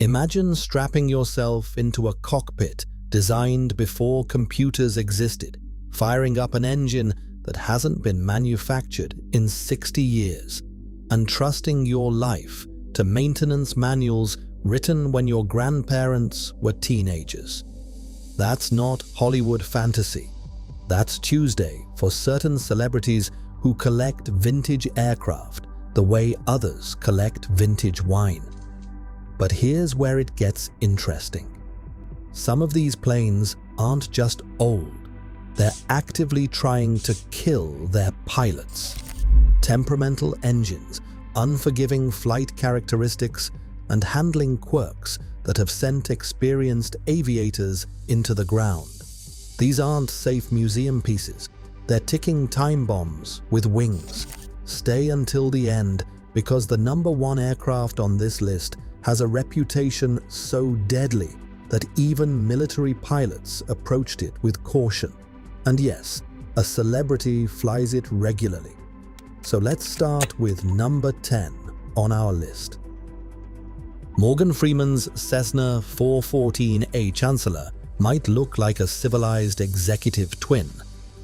Imagine strapping yourself into a cockpit designed before computers existed, firing up an engine that hasn't been manufactured in 60 years, and trusting your life to maintenance manuals written when your grandparents were teenagers. That's not Hollywood fantasy. That's Tuesday for certain celebrities who collect vintage aircraft the way others collect vintage wine. But here's where it gets interesting. Some of these planes aren't just old, they're actively trying to kill their pilots. Temperamental engines, unforgiving flight characteristics, and handling quirks that have sent experienced aviators into the ground. These aren't safe museum pieces, they're ticking time bombs with wings. Stay until the end, because the #1 aircraft on this list has a reputation so deadly that even military pilots approached it with caution. And yes, a celebrity flies it regularly. So let's start with number 10 on our list. Morgan Freeman's Cessna 414A Chancellor might look like a civilized executive twin,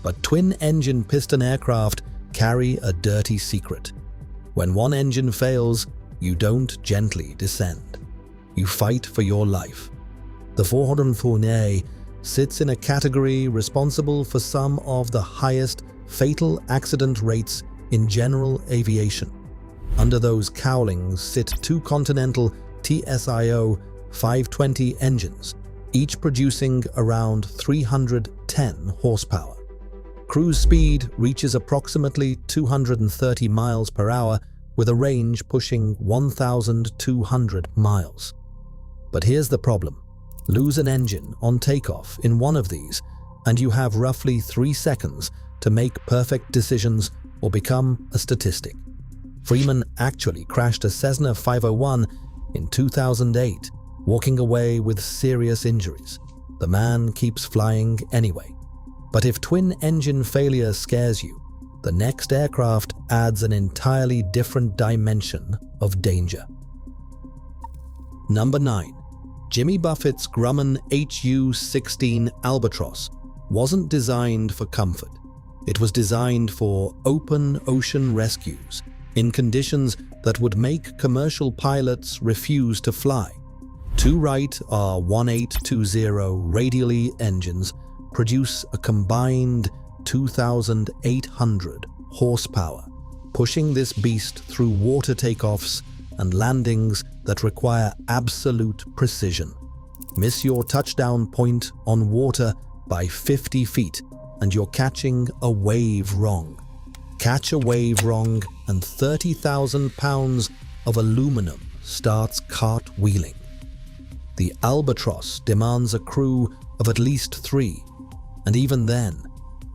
but twin-engine piston aircraft carry a dirty secret. When one engine fails, you don't gently descend. You fight for your life. The 414A sits in a category responsible for some of the highest fatal accident rates in general aviation. Under those cowlings sit two Continental TSIO 520 engines, each producing around 310 horsepower. Cruise speed reaches approximately 230 miles per hour with a range pushing 1,200 miles. But here's the problem. Lose an engine on takeoff in one of these, and you have roughly 3 seconds to make perfect decisions or become a statistic. Freeman actually crashed a Cessna 501 in 2008, walking away with serious injuries. The man keeps flying anyway. But if twin-engine failure scares you, the next aircraft adds an entirely different dimension of danger. Number 9. Jimmy Buffett's Grumman HU-16 Albatross wasn't designed for comfort. It was designed for open ocean rescues in conditions that would make commercial pilots refuse to fly. Two Wright R1820 radially engines produce a combined 2,800 horsepower, pushing this beast through water takeoffs and landings that require absolute precision. Miss your touchdown point on water by 50 feet and you're catching a wave wrong. Catch a wave wrong and 30,000 pounds of aluminum starts cartwheeling. The Albatross demands a crew of at least 3, and even then,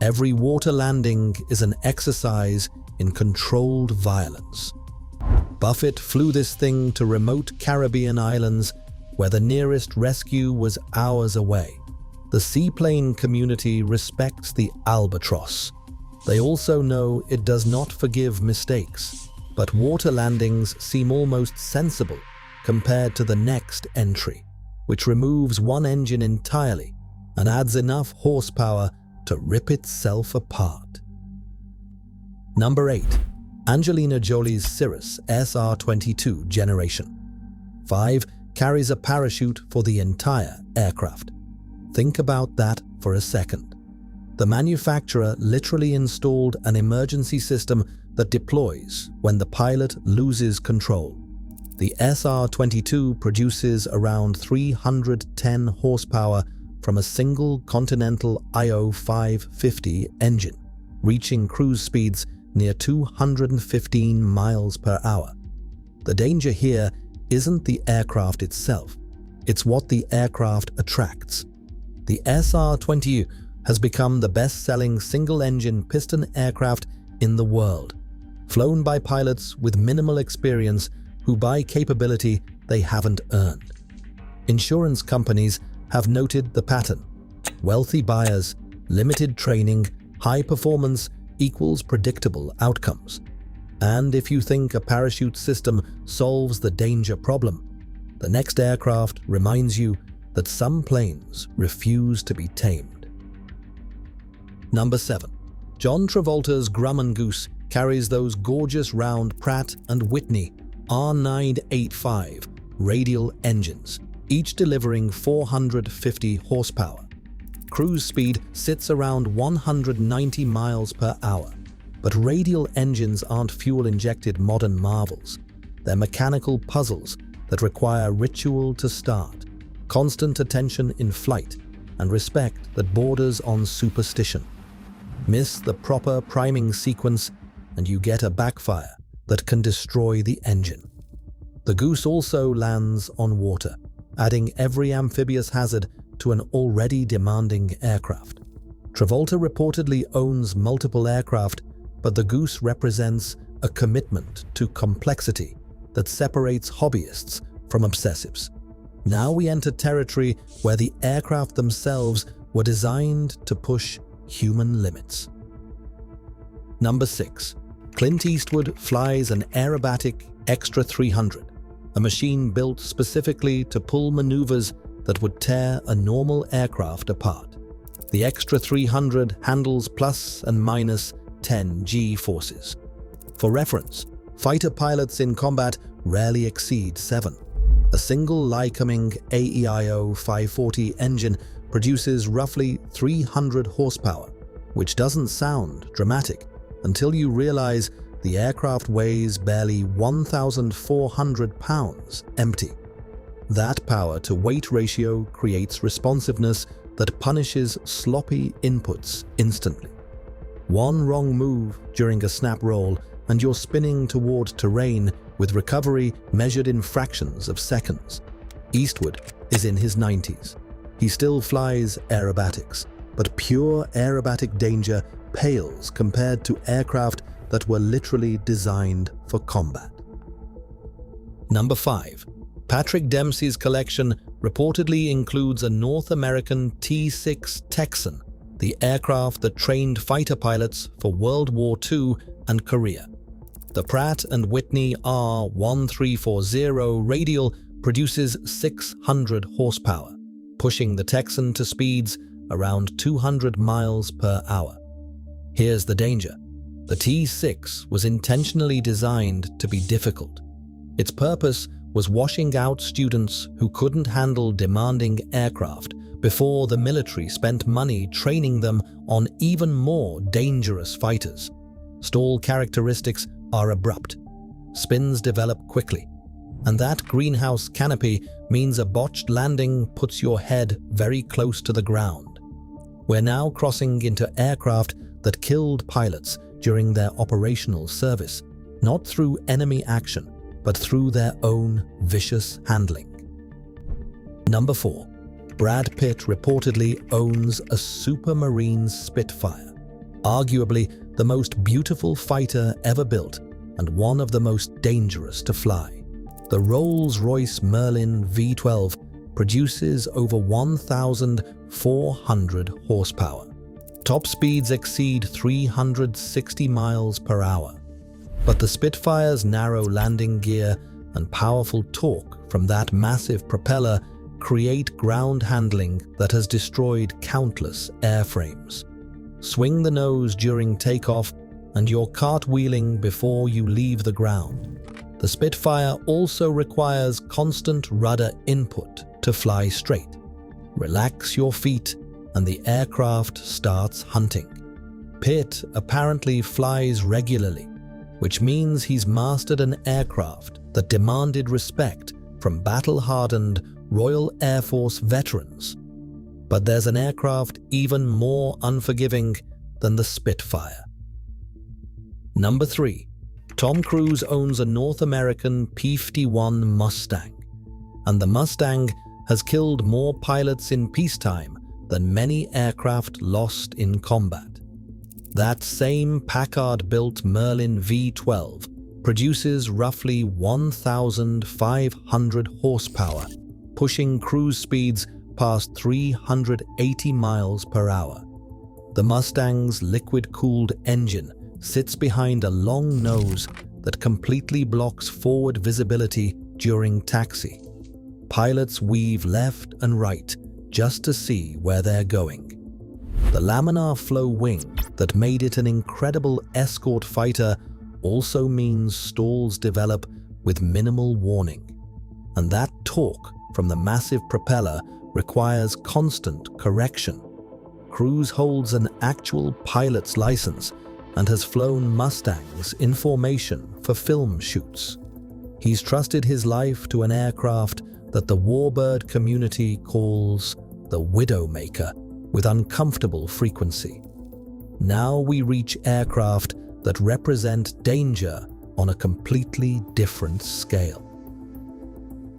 every water landing is an exercise in controlled violence. Buffett flew this thing to remote Caribbean islands where the nearest rescue was hours away. The seaplane community respects the Albatross. They also know it does not forgive mistakes, but water landings seem almost sensible compared to the next entry, which removes one engine entirely and adds enough horsepower to rip itself apart. Number 8. Angelina Jolie's Cirrus SR22 generation. 5 carries a parachute for the entire aircraft. Think about that for a second. The manufacturer literally installed an emergency system that deploys when the pilot loses control. The SR22 produces around 310 horsepower from a single Continental IO 550 engine, reaching cruise speeds near 215 miles per hour. The danger here isn't the aircraft itself, it's what the aircraft attracts. The SR22 has become the best-selling single-engine piston aircraft in the world, flown by pilots with minimal experience who buy capability they haven't earned. Insurance companies have noted the pattern. Wealthy buyers, limited training, high performance equals predictable outcomes. And if you think a parachute system solves the danger problem, The next aircraft reminds you that some planes refuse to be tamed. Number 7. John Travolta's Grumman Goose carries those gorgeous round Pratt & Whitney R985 radial engines, each delivering 450 horsepower. Cruise speed sits around 190 miles per hour, but radial engines aren't fuel-injected modern marvels. They're mechanical puzzles that require ritual to start, constant attention in flight, and respect that borders on superstition. Miss the proper priming sequence and you get a backfire that can destroy the engine. The Goose also lands on water, adding every amphibious hazard to an already demanding aircraft. Travolta reportedly owns multiple aircraft, but the Goose represents a commitment to complexity that separates hobbyists from obsessives. Now we enter territory where the aircraft themselves were designed to push human limits. Number 6. Clint Eastwood flies an aerobatic Extra 300, a machine built specifically to pull maneuvers that would tear a normal aircraft apart. The Extra 300 handles plus and minus 10 G-forces. For reference, fighter pilots in combat rarely exceed 7. A single Lycoming AEIO 540 engine produces roughly 300 horsepower, which doesn't sound dramatic until you realize the aircraft weighs barely 1,400 pounds empty. That power-to-weight ratio creates responsiveness that punishes sloppy inputs instantly. One wrong move during a snap roll and you're spinning toward terrain with recovery measured in fractions of seconds. Eastwood is in his 90s. He still flies aerobatics, but pure aerobatic danger pales compared to aircraft that were literally designed for combat. Number 5. Patrick Dempsey's collection reportedly includes a North American T-6 Texan, the aircraft that trained fighter pilots for World War II and Korea. The Pratt & Whitney R1340 radial produces 600 horsepower, pushing the Texan to speeds around 200 miles per hour. Here's the danger. The T-6 was intentionally designed to be difficult. Its purpose was washing out students who couldn't handle demanding aircraft before the military spent money training them on even more dangerous fighters. Stall characteristics are abrupt. Spins develop quickly, and that greenhouse canopy means a botched landing puts your head very close to the ground. We're now crossing into aircraft that killed pilots during their operational service, not through enemy action, but through their own vicious handling. Number 4. Brad Pitt reportedly owns a Supermarine Spitfire, arguably the most beautiful fighter ever built and one of the most dangerous to fly. The Rolls-Royce Merlin V12 produces over 1,400 horsepower. Top speeds exceed 360 miles per hour. But the Spitfire's narrow landing gear and powerful torque from that massive propeller create ground handling that has destroyed countless airframes. Swing the nose during takeoff and you're cartwheeling before you leave the ground. The Spitfire also requires constant rudder input to fly straight. Relax your feet and the aircraft starts hunting. Pitt apparently flies regularly, which means he's mastered an aircraft that demanded respect from battle-hardened Royal Air Force veterans. But there's an aircraft even more unforgiving than the Spitfire. Number 3. Tom Cruise owns a North American P-51 Mustang, and the Mustang has killed more pilots in peacetime than many aircraft lost in combat. That same Packard-built Merlin V12 produces roughly 1,500 horsepower, pushing cruise speeds past 380 miles per hour. The Mustang's liquid-cooled engine sits behind a long nose that completely blocks forward visibility during taxi. Pilots weave left and right just to see where they're going. The laminar flow wing that made it an incredible escort fighter also means stalls develop with minimal warning. And that torque from the massive propeller requires constant correction. Cruz holds an actual pilot's license and has flown Mustangs in formation for film shoots. He's trusted his life to an aircraft that the warbird community calls the Widowmaker with uncomfortable frequency. Now we reach aircraft that represent danger on a completely different scale.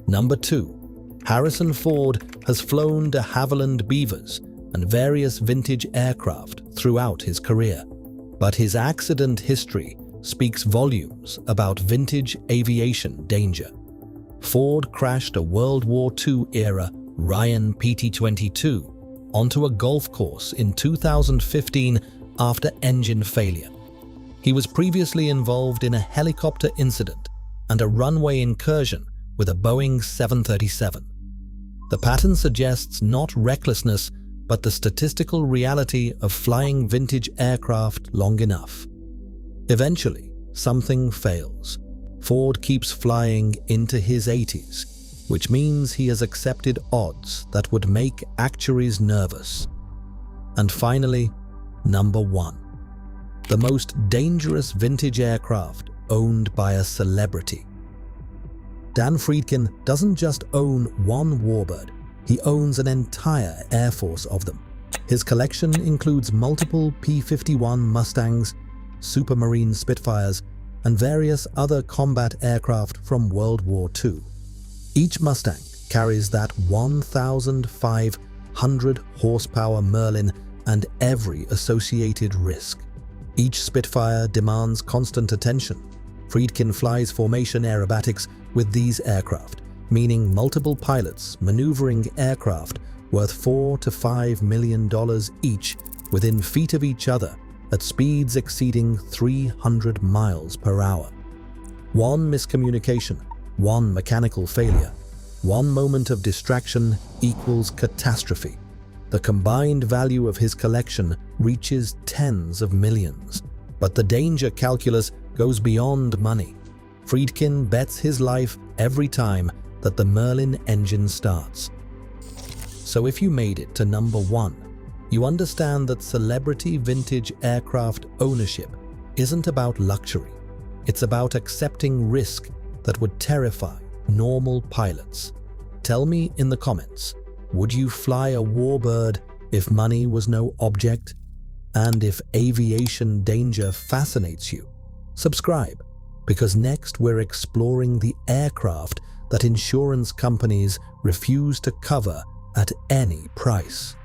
Number 2. Harrison Ford has flown de Havilland Beavers and various vintage aircraft throughout his career, but his accident history speaks volumes about vintage aviation danger. Ford crashed a World War II-era Ryan PT-22 onto a golf course in 2015 after engine failure. He was previously involved in a helicopter incident and a runway incursion with a Boeing 737. The pattern suggests not recklessness, but the statistical reality of flying vintage aircraft long enough. Eventually, something fails. Ford keeps flying into his 80s, which means he has accepted odds that would make actuaries nervous. And finally, number 1. The most dangerous vintage aircraft owned by a celebrity. Dan Friedkin doesn't just own one warbird, he owns an entire air force of them. His collection includes multiple P-51 Mustangs, Supermarine Spitfires, and various other combat aircraft from World War II. Each Mustang carries that 1,500 horsepower Merlin and every associated risk. Each Spitfire demands constant attention. Friedkin flies formation aerobatics with these aircraft, meaning multiple pilots maneuvering aircraft worth $4 to $5 million each within feet of each other at speeds exceeding 300 miles per hour. One miscommunication, one mechanical failure, one moment of distraction equals catastrophe. The combined value of his collection reaches tens of millions, but the danger calculus goes beyond money. Friedkin bets his life every time that the Merlin engine starts. So if you made it to number 1, you understand that celebrity vintage aircraft ownership isn't about luxury. It's about accepting risk that would terrify normal pilots. Tell me in the comments, would you fly a warbird if money was no object? And if aviation danger fascinates you, subscribe, because next we're exploring the aircraft that insurance companies refuse to cover at any price.